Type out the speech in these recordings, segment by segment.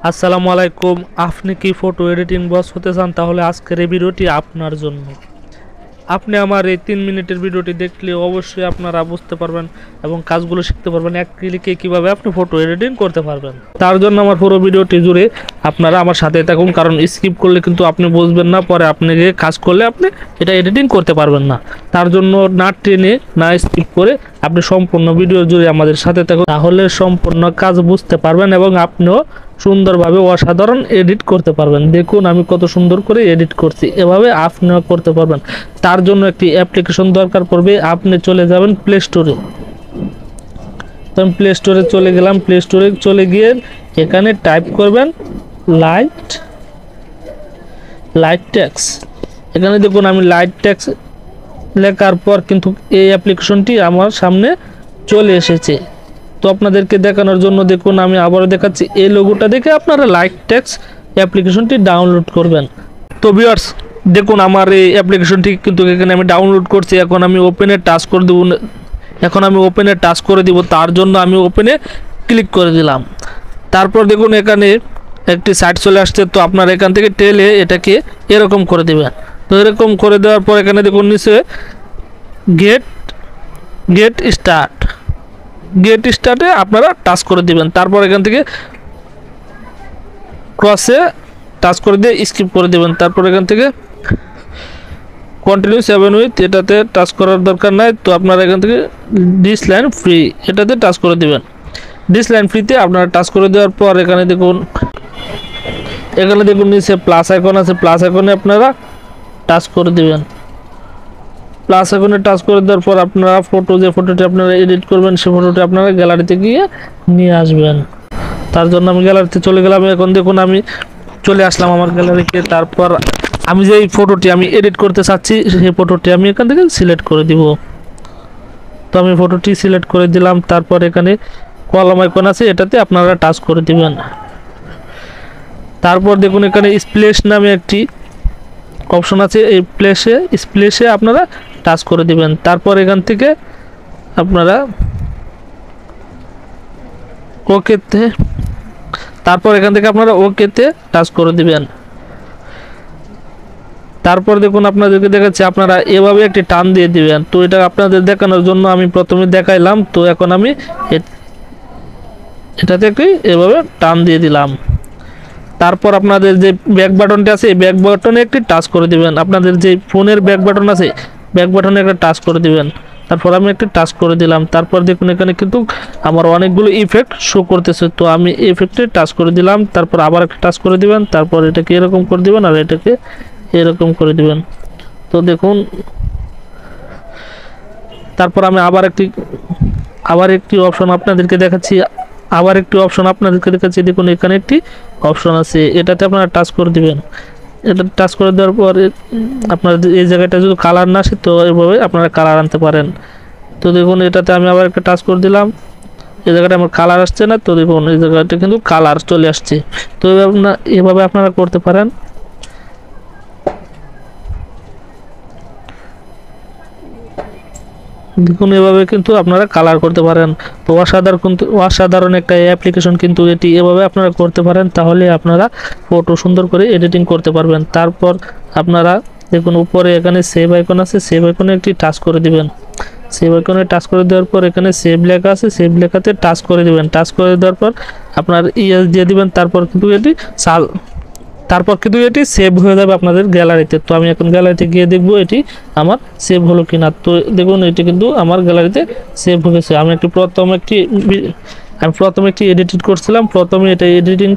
আসসালামু আলাইকুম। আপনি কি ফটো এডিটিং বস হতে চান? তাহলে আজকের এই ভিডিওটি আপনার জন্য। আপনি আমার এই 3 মিনিটের ভিডিওটি দেখলে অবশ্যই আপনারা বুঝতে পারবেন এবং কাজগুলো শিখতে পারবেন এক ক্লিকে কিভাবে আপনি ফটো এডিটিং করতে পারবেন। তার জন্য আমার পুরো ভিডিওটি জুড়ে আপনারা আমার সাথে থাকুন, কারণ স্কিপ করলে কিন্তু আপনি বুঝবেন না, পরে আপনি যে কাজ করলে আপনি এটা এডিটিং করতে পারবেন না। তার জন্য না টেনে না স্কিপ করে আপনি সম্পূর্ণ ভিডিও জুড়ে আমাদের সাথে থাকুন, তাহলে সম্পূর্ণ কাজ বুঝতে পারবেন এবং আপনিও সুন্দরভাবে অসাধারণ এডিট করতে পারবেন। দেখুন আমি কত সুন্দর করে এডিট করছি, এভাবে আপনিও করতে পারবেন। তার জন্য একটি অ্যাপ্লিকেশন দরকার পড়বে। আপনি চলে যাবেন প্লে স্টোরে। তো আমি প্লে স্টোরে চলে গেলাম। প্লে স্টোরে চলে গিয়ে এখানে টাইপ করবেন Lightx। এখানে দেখুন আমি Lightx লেখার পর কিন্তু এই অ্যাপ্লিকেশনটি আমার সামনে চলে এসেছে। তো আপনাদেরকে দেখানোর জন্য দেখুন আমি আবারও দেখাচ্ছি, এই লোগোটা দেখে আপনারা Lightx অ্যাপ্লিকেশনটি ডাউনলোড করবেন। তো ভিউয়ার্স দেখুন আমার এই অ্যাপ্লিকেশনটি কিন্তু এখানে আমি ডাউনলোড করছি। এখন আমি ওপেনে টাচ করে দেব। তার জন্য আমি ওপেনে ক্লিক করে দিলাম। তারপর দেখুন এখানে একটি সাইট চলে আসছে। তো আপনারা এখান থেকে টেলে এটাকে এরকম করে দেবেন। তো এরকম করে দেওয়ার পর এখানে দেখুন নিচে গেট স্টার্টে আপনারা টাচ করে দিবেন। তারপর এখান থেকে ক্রসে টাচ করে দিয়ে স্কিপ করে দিবেন। তারপর এখান থেকে কন্টিনিউ 7 উইথ এটাতে টাচ করার দরকার নাই। তো আপনারা এখান থেকে ডিস লাইন ফ্রি এটাতে টাচ করে দিবেন। ডিস লাইন ফ্রিতে আপনারা টাচ করে দেওয়ার পর এখানে দেখুন নিচে প্লাস আইকন আছে। প্লাস আইকনে আপনারা টাচ করে দিবেন। প্লাস আইকনে টাচ করে দেওয়ার পর আপনারা যে ফটোটি আপনারা এডিট করবেন সেই ফটোটি আপনারা গ্যালারিতে গিয়ে নিয়ে আসবেন। তার জন্য আমি গ্যালারিতে চলে গেলাম। এখন দেখুন আমি চলে আসলাম আমার গ্যালারিতে। তারপর আমি যে ফটোটি আমি এডিট করতে চাচ্ছি সেই ফটোটি আমি এখান থেকে সিলেক্ট করে দিব। তো আমি ফটোটি সিলেক্ট করে দিলাম। তারপর এখানে কলম আইকন আছে, এটাতে আপনারা টাচ করে দিবেন। তারপর দেখুন এখানে স্প্লেশ নামে একটি অপশন আছে, এই স্প্লেশে আপনারা টাচ করে দিবেন। তারপর এখান থেকে আপনারা ওকেতে টাচ করে দিবেন। তারপর দেখুন আপনাদেরকে দেখাচ্ছি, আপনারা এভাবে একটি টান দিয়ে দিবেন। তো এটা আপনাদের দেখানোর জন্য আমি প্রথমে দেখাইলাম। তো এখন আমি এটাতে একটি এভাবে টান দিয়ে দিলাম। তারপর আপনাদের যে ব্যাক বাটনটি আছে এই ব্যাক বাটনে একটি টাচ করে দিবেন। আপনাদের যে ফোনের ব্যাক বাটন আছে ব্যাক বাটনে একটা টাচ করে দিবেন। তারপর আমি একটি টাচ করে দিলাম। তারপর দেখুন এখানে কিন্তু আমার অনেকগুলো ইফেক্ট শো করতেছে। তো আমি ইফেক্টে টাচ করে দিলাম। তারপর আবার একটা টাচ করে দিবেন। তারপর এটাকে এরকম করে দিবেন আর এটাকে এরকম করে দিবেন। তো দেখুন তারপর আমি আবার একটি অপশন আপনাদেরকে দেখাচ্ছি। দেখুন এখানে একটি অপশন আছে, এটাতে আপনারা টাচ করে দিবেন। এটা টাচ করে দেওয়ার পরে আপনার এই জায়গাটা যদি কালার না আসে তো এইভাবে আপনারা কালার আনতে পারেন। তো দেখুন এটাতে আমি আবার একটা টাচ করে দিলাম। এই জায়গাটা আমার কালার আসছে না। তো দেখুন এই জায়গাটা কিন্তু কালার চলে আসছে। তো এভাবে আপনারা করতে পারেন। দেখুন এভাবে কিন্তু আপনারা কালার করতে পারেন। তো অসাধারণ একটা অ্যাপ্লিকেশন কিন্তু এটি, এভাবে আপনারা করতে পারেন, তাহলে আপনারা ফটো সুন্দর করে এডিটিং করতে পারবেন। তারপর আপনারা দেখুন উপরে এখানে সেভ আইকন আছে, সেভ আইকনে একটি টাচ করে দিবেন। সেভ আইকনে টাচ করে দেওয়ার পর এখানে সেভ লেখা আছে, সেভ লেখাতে টাচ করে দিবেন। টাচ করে দেওয়ার পর আপনার ইয়েস দিয়ে দিবেন। তারপর কিন্তু এটি সেভ হয়ে যাবে আপনাদের গ্যালারিতে। তো আমি এখন গ্যালারিতে গিয়ে দেখব এটি আমার সেভ হলো কিনা। তো দেখুন এটি কিন্তু আমার গ্যালারিতে সেভ হয়েছে। আমি প্রথমে একটি এডিটিং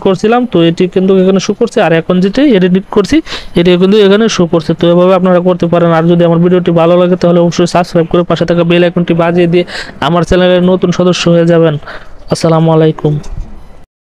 করছিলাম। তো এটি কিন্তু এখানে শো করছে, আর এখন যেটি এডিট করছি এটি কিন্তু এখানে শো করছে। তো এভাবে আপনারা করতে পারেন। আর যদি আমার ভিডিওটি ভালো লাগে তাহলে অবশ্যই সাবস্ক্রাইব করে পাশে থাকা বেল আইকনটি বাজিয়ে দিয়ে আমার চ্যানেলের নতুন সদস্য হয়ে যাবেন। আসসালামু আলাইকুম।